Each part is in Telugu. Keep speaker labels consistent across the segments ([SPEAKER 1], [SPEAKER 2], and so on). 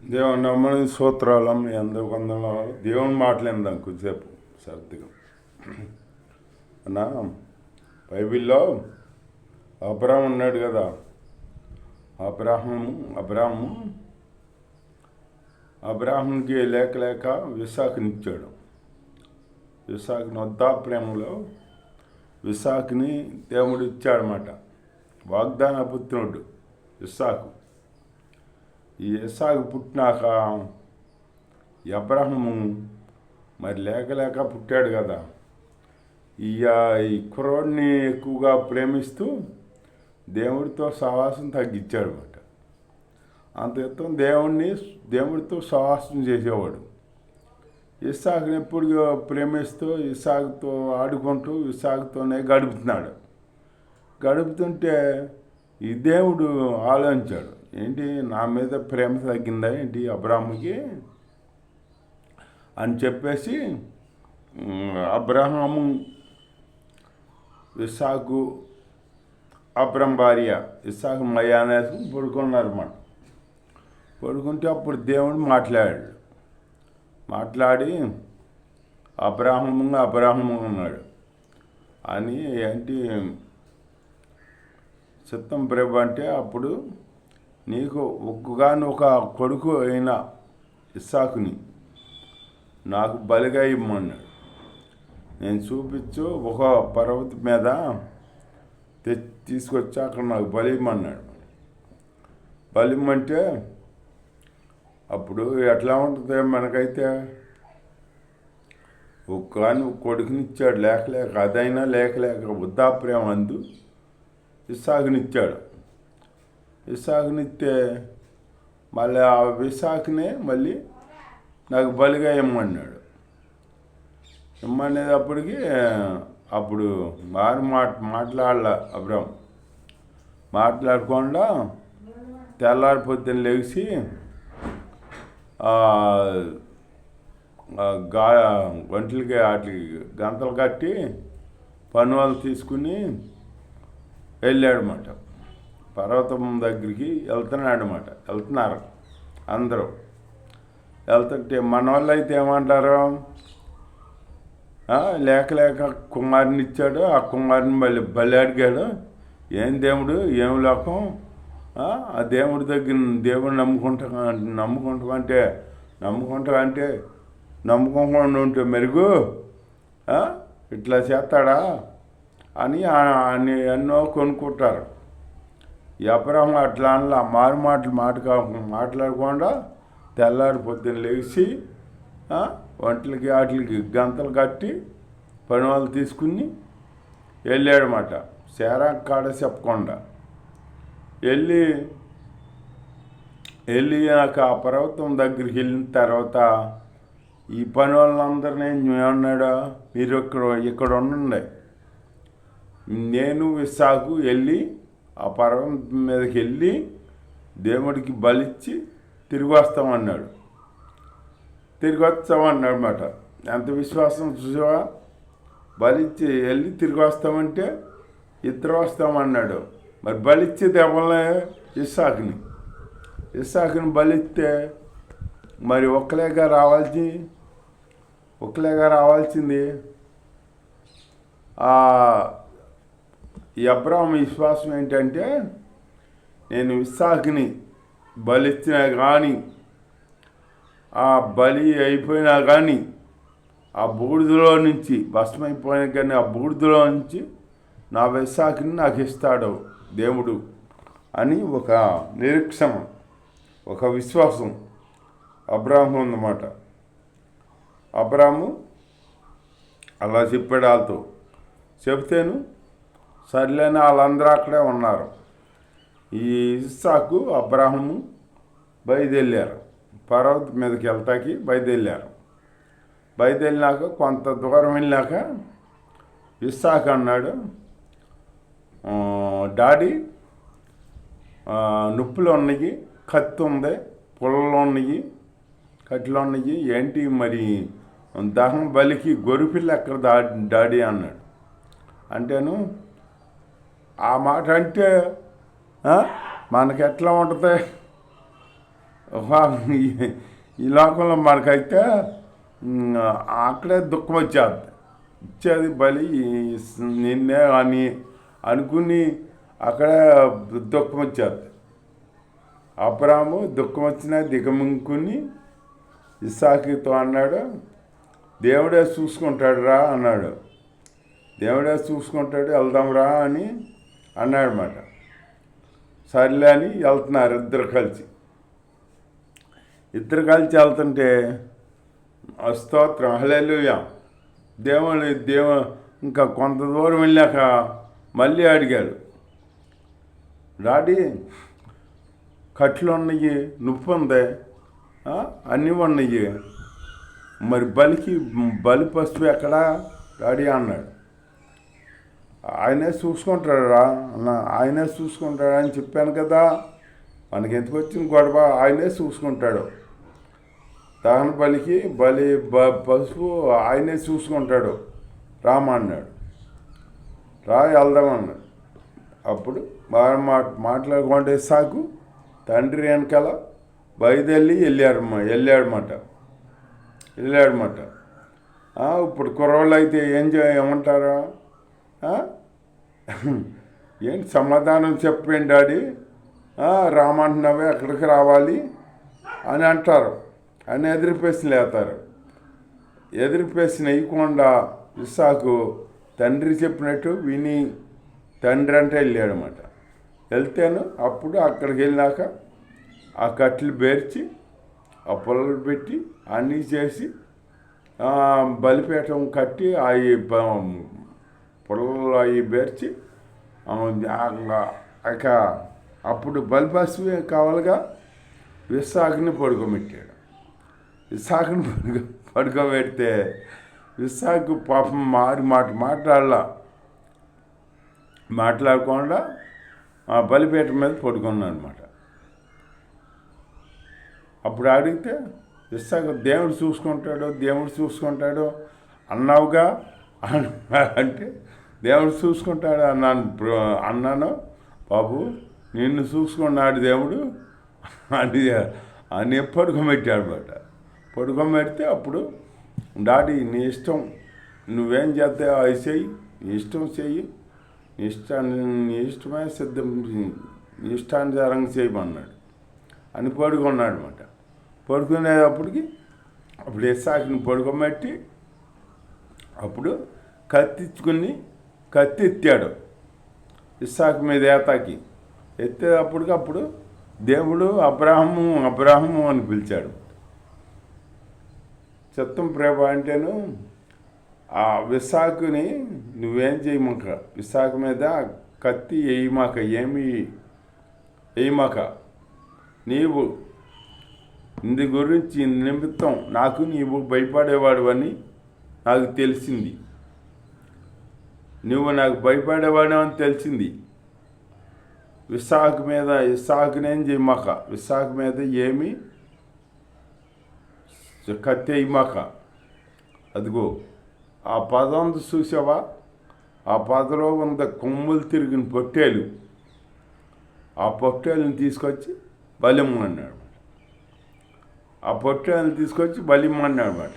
[SPEAKER 1] దేవుని నమ్మని సూత్రాలం ఎందుకు కొందరు దేవుని మాటలేందాం కొద్దిసేపు సర్దిగా అన్నా. బైబిల్లో అబ్రాహం ఉన్నాడు కదా, అబ్రాహము అబ్రాహంకి లేక లేక విశాఖనిచ్చాడు. విశాఖని వృద్ధాప్రేమలో విశాఖని దేవుడు ఇచ్చాడనమాట. వాగ్దాన పుత్రుడు విశాఖు. ఈ ఇస్సాకు పుట్టినాక అబ్రాహము మరి లేక లేక పుట్టాడు కదా, ఈ కుర్రోడిని ఎక్కువగా ప్రేమిస్తూ దేవుడితో సహవాసం తగ్గించాడు అనమాట. అంత ఎత్తం దేవుడితో సహవాసం చేసేవాడు. ఇస్సాకుని ఎప్పుడు ప్రేమిస్తూ ఇస్సాకుతో ఆడుకుంటూ ఇస్సాకుతోనే గడుపుతుంటే ఈ దేవుడు ఆలోచించాడు, ఏంటి నా మీద ప్రేమ తగ్గిందా ఏంటి అబ్రాహాముకి అని చెప్పేసి అబ్రహాము ఇస్సాకు అబ్రాం భార్య ఇస్సాకు మయానేసి పడుకున్నారన్నమాట. పడుకుంటే అప్పుడు దేవుడు మాట్లాడి అబ్రాహము అన్నాడు. అని ఏంటి చిత్తం ప్రభు అంటే, అప్పుడు నీకు ఒక కొడుకు అయిన ఇస్సాకుని నాకు బలిగా ఇమ్మన్నాడు. నేను చూపించు ఒక పర్వతం మీద తీసుకొచ్చి అక్కడ నాకు బలిమ్మన్నాడు. బలిమ్మంటే అప్పుడు ఎట్లా ఉంటుంది మనకైతే, ఒక కొడుకునిచ్చాడు లేక అదైనా లేక వృద్ధాప్రేమ అందు ఇస్సాకునిచ్చాడు. ఇస్సాకునిస్తే మళ్ళీ ఆ ఇస్సాకునే మళ్ళీ నాకు బలిగా ఇమ్మన్నాడు. ఇమ్మనేటప్పటికి అప్పుడు మాట్లాడాల అబ్రాం. మాట్లాడకుండా తెల్లారి పొద్దున్న లేచి ఒంట్లకి వాటికి గంతలు కట్టి పని వాళ్ళు తీసుకుని వెళ్ళాడనమాట. పర్వతం దగ్గరికి వెళ్తున్నారు అందరూ. వెళ్తుంటే మన వాళ్ళు అయితే ఏమంటారు, లేక కుమారుని ఇచ్చాడు, ఆ కుమారుని మళ్ళీ బలి అడిగాడు. ఏం దేవుడు ఏం లోకం, ఆ దేవుడి దగ్గర దేవుడు నమ్ముకుంటా అంటే నమ్ముకోకుండా ఉంటే మెరుగు ఇట్లా చేస్తాడా అని ఎన్నో కొనుక్కుంటారు. అబ్రాహం అట్లా అనలా, మాట్లాడకుండా తెల్లారి పొద్దున్న లేచి ఒంట్లకి వాటికి గంతలు కట్టి పని వాళ్ళు తీసుకుని వెళ్ళాడనమాట. సేరా కాడ చెప్పకుండా వెళ్ళి నాకు ఆ పర్వతం దగ్గరికి వెళ్ళిన తర్వాత ఈ పని వాళ్ళందరినీ ఏమన్నాడు, మీరు ఇక్కడ ఉండండి, నేను ఇస్సాకు వెళ్ళి ఆ పర్వతం మీదకి వెళ్ళి దేవుడికి బలిచ్చి తిరిగి వస్తామన్నాడు అన్నమాట. ఎంత విశ్వాసం చూసావా, బలిచ్చి వెళ్ళి తిరిగి వస్తామంటే ఇద్దరు వస్తామన్నాడు. మరి బలిచ్చి దేవలే ఇస్సాకుని బలిస్తే మరి ఒక్కలేగా రావాల్సింది. ఈ అబ్రాహం విశ్వాసం ఏంటంటే, నేను ఇస్సాకుని బలిచ్చినా కానీ ఆ బలి అయిపోయినా కానీ ఆ బూడిదలో నుంచి భస్మైపోయినా కానీ ఆ బూడిదలో నుంచి నా ఇస్సాకుని నాకు ఇస్తాడు దేవుడు అని ఒక నిరీక్షణ, ఒక విశ్వాసం అబ్రాహం అన్నమాట. అబ్రాహము అలా చెప్పాడు వాళ్ళతో. చెప్తేను సర్లేని వాళ్ళందరూ అక్కడే ఉన్నారు. ఈ ఇస్సాకు అబ్రాహము బయలుదేరారు, పర్వతం మీదకి వెళ్తాకి బయలుదేరినాక కొంత దూరం వెళ్ళాక ఇస్సాకు అన్నాడు, డాడీ నొప్పులు ఉన్నాయి, కత్తి ఉంది, పుల్లలు ఉన్నాయి, కట్టెలు ఉన్నాయి, ఏంటి మరి దహన బలికి గొర్రెపిల్ల ఎక్కడ డాడీ అన్నాడు. అంటేను ఆ మాట అంటే మనకి ఎట్లా ఉంటుంది, ఈ లోకంలో మనకైతే అక్కడే దుఃఖం వచ్చేది, ఇచ్చేది బలి నిన్నే అని అనుకుని అక్కడే దుఃఖం వచ్చేది. అబ్రాహాము దుఃఖం వచ్చినా దిగమింగుకుని ఇస్సాకుతో అన్నాడు, దేవుడే చూసుకుంటాడు రా అన్నాడు. దేవుడే చూసుకుంటాడు, వెళ్దాం రా అని అన్నాడు అన్నమాట. సర్లే అని వెళ్తున్నారు ఇద్దరు కలిసి వెళ్తుంటే స్తోత్రం హల్లెలూయా. దేవుడు ఇంకా కొంత దూరం వెళ్ళాక మళ్ళీ అడిగాడు, డాడీ కట్లు ఉన్నాయి, నొప్పి ఉంది, అన్నీ ఉన్నాయి, మరి బలి పసుపు ఎక్కడా డాడీ అన్నాడు. ఆయనే చూసుకుంటాడు రా అన్న, ఆయనే చూసుకుంటాడు అని చెప్పాను కదా, మనకి ఎందుకు వచ్చిన గొడవ, ఆయనే చూసుకుంటాడు. దహన బలికి పసుపు ఆయనే చూసుకుంటాడు రామన్నాడు. వెళ్దామన్నాడు. అప్పుడు బాగా మాట్లాడుకుంటే సాకు తండ్రి వెనకాల బయలుదేరి వెళ్ళాడనమాట. ఇప్పుడు కుర్రోళ్ళు అయితే ఏమంటారా, ఏంటి సమాధానం చెప్పండి డాడీ, రామంటున్నావే ఎక్కడికి రావాలి అని అంటారు, అని ఎదిరిపేసిన లేతారు. ఎదిరిపేసిన వేయకుండా ఇస్సాకు తండ్రి చెప్పినట్టు విని తండ్రి అంటే వెళ్ళాడనమాట. వెళ్తేను అప్పుడు అక్కడికి వెళ్ళినాక ఆ కట్లు బేర్చి ఆ పొలలు పెట్టి అన్నీ చేసి బలిపీఠం కట్టి అవి పొలలు అవి బేర్చి ఇక అప్పుడు బలిపశువు కావాలిగా ఇస్సాకుని పడుకోబెట్టాడు. పడుకోబెడితే ఇస్సాకు పాపం మాట్లాడకుండా ఆ బలిపీఠం మీద పడుకున్నాడు అనమాట. అప్పుడు అడిగితే ఇస్సాకు దేవుడు చూసుకుంటాడు అన్నావుగా అంటే దేవుడు చూసుకుంటాడు అన్నాను బాబు, నిన్ను చూసుకున్నాడు దేవుడు అని పడుకోబెట్టాడు అనమాట. పడుకోబెడితే అప్పుడు డాడీ నీ ఇష్టం, నువ్వేం చేస్తావు అది చెయ్యి, నీ ఇష్టం చెయ్యి, నీ ఇష్టమే సిద్ధం, నీ ఇష్టానుసారంగా చేయమన్నాడు అని పడుకున్నాడు అనమాట. పడుకునేటప్పటికి అప్పుడు ఇస్సాకుని పడుకోబెట్టి అప్పుడు కత్తి ఎత్తాడు ఇస్సాకు మీద ఎత్తేటప్పటికి అప్పుడు దేవుడు అబ్రాహము అని పిలిచాడు. చిత్తం ప్రేమ అంటేను ఆ ఇస్సాకుని నువ్వేం చేయమాక, ఇస్సాకు మీద కత్తి వేయమాక, నీవు ఇందు గురించి నిమిత్తం నీవు భయపడేవాడు అని నాకు తెలిసింది, నువ్వు నాకు భయపడేవాడు అని తెలిసింది. ఇస్సాకునేం చేయమాక, ఇస్సాకు మీద ఏమి కత్తి వేయమాక. అదిగో ఆ పదం చూసావా, ఆ పదలో ఉన్న కొమ్ములు తిరిగిన పొట్టేలు, ఆ పొట్టేలను తీసుకొచ్చి బలిమ్మన్నాడు. ఆ పొట్టేలను తీసుకొచ్చి బలిమ్మన్నాడు అన్నమాట.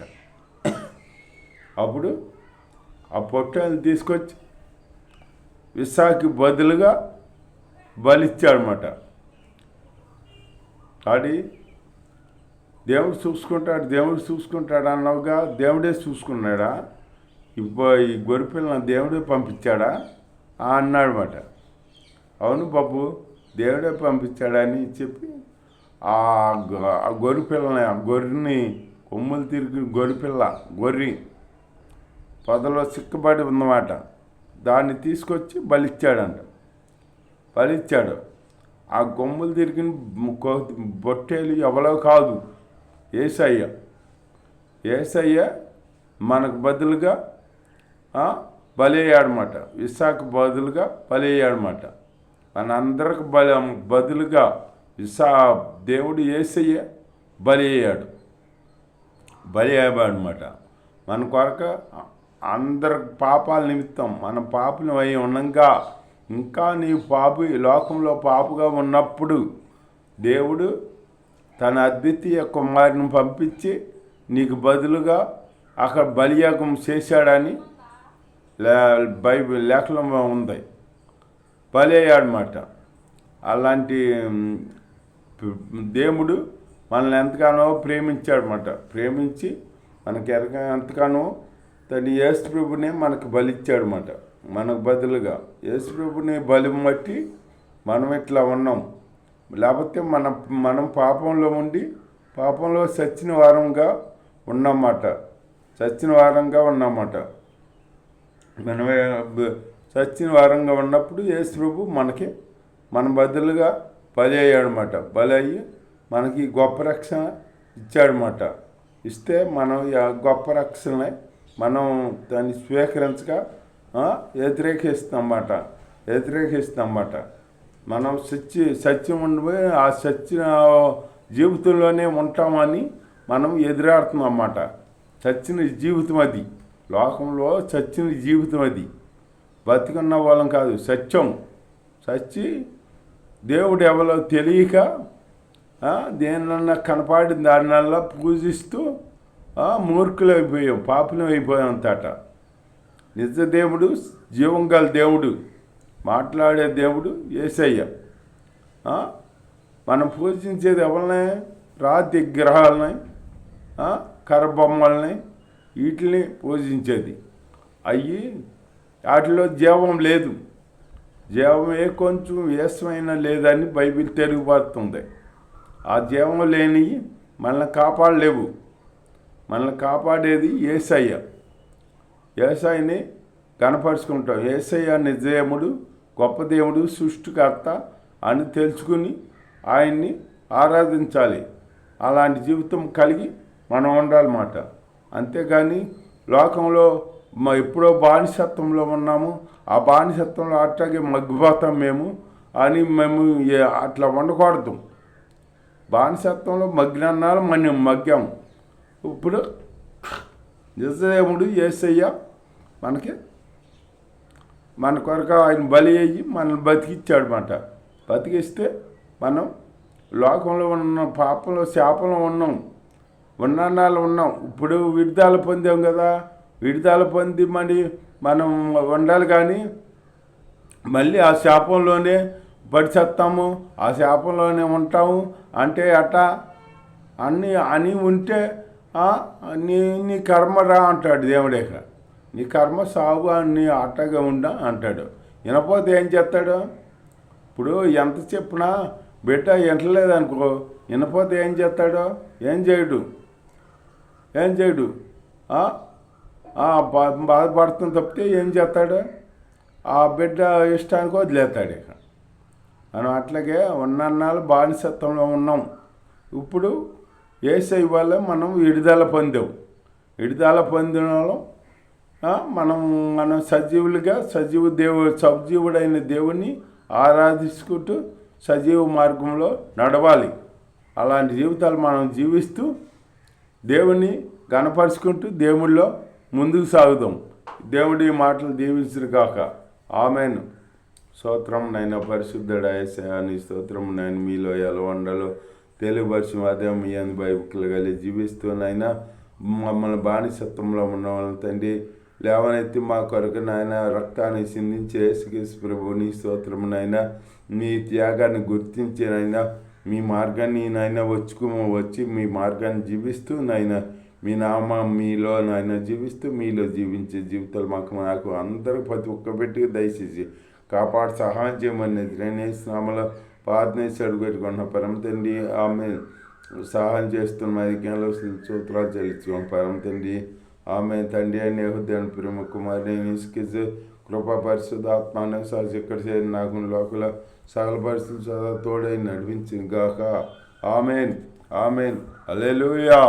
[SPEAKER 1] అప్పుడు ఆ పొట్టేలను తీసుకొచ్చి ఇస్సాకు బదులుగా బలిచ్చాడనమాట. అది దేవుడు చూసుకుంటాడు అన్నావుగా, దేవుడే చూసుకున్నాడా, ఈ గొర్రెపిల్లని దేవుడే పంపించాడా అన్నాడనమాట. అవును బాబు, దేవుడే పంపించాడని చెప్పి ఆ గొర్రెని కొమ్ములు తిరిగి గొర్రె పొదలో చిక్కబడి ఉన్నమాట, దాన్ని తీసుకొచ్చి బలిచ్చాడు. ఆ కొమ్ములు తిరిగిన బొట్టేలు ఎవరో కాదు, యేసయ్య మనకు బదులుగా బలయ్యాడనమాట. ఇస్సాకు బదులుగా బలయ్యాడనమాట. మనందరికి బదులుగా దేవుడు యేసయ్య బలయ్యాడు అనమాట. మన కొరకు అందరి పాపాల నిమిత్తం మన పాపలు అయి ఉండగా ఇంకా నీ లోకంలో పాపుగా ఉన్నప్పుడు దేవుడు తన అద్వితీయ కుమారుని పంపించి నీకు బదులుగా అక్కడ బలియాగం చేశాడని బైబిల్ లేఖలో ఉంది. బలి అయ్యాడనమాట. అలాంటి దేవుడు మనల్ని ఎంతగానో ప్రేమించాడనమాట. ప్రేమించి మనకి ఎంతగానో తన యేసు ప్రభునే మనకు బలిచ్చాడనమాట. మనకు బదులుగా యేసు ప్రభుని బలి బట్టి మనం ఇట్లా ఉన్నాం. లేకపోతే మనం పాపంలో ఉండి పాపంలో చచ్చిన వారంగా ఉన్నమాట. మనం చచ్చిన వారంగా ఉన్నప్పుడు యేసు ప్రభు మనకి మన బదులుగా బలి అయ్యాడనమాట. బలి అయ్యి మనకి గొప్ప రక్షణ ఇచ్చాడనమాట. ఇస్తే మనం గొప్ప రక్షణ మనం దాన్ని స్వీకరించక వ్యతిరేకిస్తామన్నమాట. మనం సత్యం ఉండిపోయి ఆ సత్య జీవితంలోనే ఉంటామని మనం ఎదురాడుతున్నాం అన్నమాట. చచ్చిన జీవితం అది, లోకంలో చచ్చిన జీవితం అది, బతికున్న వాళ్ళం కాదు. సచ్చి దేవుడు ఎవరో తెలియక దేనినన్నా కనపడి దానివల్ల పూజిస్తూ మూర్ఖులు అయిపోయాం, పాపులం అయిపోయాం అంతట. నిజ దేవుడు, జీవం గల దేవుడు, మాట్లాడే దేవుడు యేసయ్య. మనం పూజించేది ఎవరిని? రాతి విగ్రహాలని, కర్రబొమ్మల్ని, వీటిని పూజించేది. వాటిలో జీవం లేదు. జీవమే కొంచెం వ్యసమైనా లేదని బైబిల్ తెలుగుపడుతుంది. ఆ జీవం లేని మనల్ని కాపాడలేవు. మనల్ని కాపాడేది యేసయ్య. యేసయ్యని కనపరుచుకుంటాం. యేసయ్య నిజదేవుడు, గొప్ప దేవుడు, సృష్టికర్త అని తెలుసుకుని ఆయన్ని ఆరాధించాలి. అలాంటి జీవితం కలిగి మనం ఉండాలన్నమాట. అంతేగాని లోకంలో ఎప్పుడో బానిసత్వంలో ఉన్నాము, ఆ బానిసత్వంలో అట్లాగే మగ్గిపోతాం మేము అట్లా ఉండకూడదు. బానిసత్వంలో మగ్గినన్నాళ్ళు మనం మగ్గాము. ఇప్పుడు నిజదేవుడు యేసయ్య మన కొరకు ఆయన బలి అయ్యి మనల్ని బతికిచ్చాడనమాట. బతికిస్తే మనం లోకంలో ఉన్న పాపంలో శాపంలో ఉన్నాళ్ళు ఉన్నాం. ఇప్పుడు విడుదల పొందాం కదా, విడుదల పొంది మనం ఉండాలి. కానీ మళ్ళీ ఆ శాపంలోనే పడిచేస్తాము, ఆ శాపంలోనే ఉంటాము. అంటే అట్టా అని ఉంటే నీ కర్మ రా అంటాడు దేవుడే. నీ కర్మ సాగు అని అట్టగా ఉండా అంటాడు. వినపోతే ఏం చేస్తాడు? ఇప్పుడు ఎంత చెప్పినా బిడ్డ వినలేదనుకో, వినపోతే ఏం చేస్తాడు? ఏం చేయడు. బాధపడుతుంది తప్పితే ఏం చేస్తాడు? ఆ బిడ్డ ఇష్టానికి వదిలేస్తాడు. మనం అట్లాగే ఉన్నన్నాళ్ళు బానిసత్వంలో ఉన్నాం. ఇప్పుడు యేసయ్య వల్ల మనం విడుదల పొందిన మనం సజీవుడైన దేవుణ్ణి ఆరాధించుకుంటూ సజీవ మార్గంలో నడవాలి. అలాంటి జీవితాలు మనం జీవిస్తూ దేవుణ్ణి గణపరుచుకుంటూ దేవుళ్ళో ముందుకు సాగుదాం. దేవుడి మాటలు దీవించును గాక. ఆమేన్. స్తోత్రం నైనా పరిశుద్ధుడా యేసయ్యా, నీ స్తోత్రం నేను మీలో ఎలవండలో తెలుగుపరిచి అదే మీ అని బైబిల్ కలిగి జీవిస్తూనైనా మమ్మల్ని బానిసత్వంలో ఉన్న వాళ్ళని తండ్రి లేవనెత్తి మా కొరకు నాయన రక్తాన్ని సిందించి యేసుక్రీస్తు ప్రభువు నీ స్తోత్రం నాయన, మీ త్యాగాన్ని గుర్తించినైనా మీ మార్గాన్ని నాయన వచ్చి మీ మార్గాన్ని జీవిస్తూ నాయన మీ నామం మీలో నాయన జీవిస్తూ మీలో జీవించే జీవితాలు నాకు అందరూ ప్రతి ఒక్క బిడ్డకి దయచేసి కాపాడు సహాయం చేయమని నామలో ప్రార్థనేసి అడుగుపెట్టుకున్న పరమ తండ్రి. ఆమె సహాయం చేస్తున్న ఐక్యంలో సూత్రాలు చెల్లించుకోండి పరమ తండ్రి. ఆమె తండ్రి అని హృదయాన్ని ప్రేమ కుమారి నిష్కిజ్ కృపా పరిశుద్ధాత్మాన ఇక్కడ చేరిన నాకు లోపల సకల పరిస్థితులు సదా తోడై నడిపించింది గాక. ఆమెన్. హల్లెలూయా.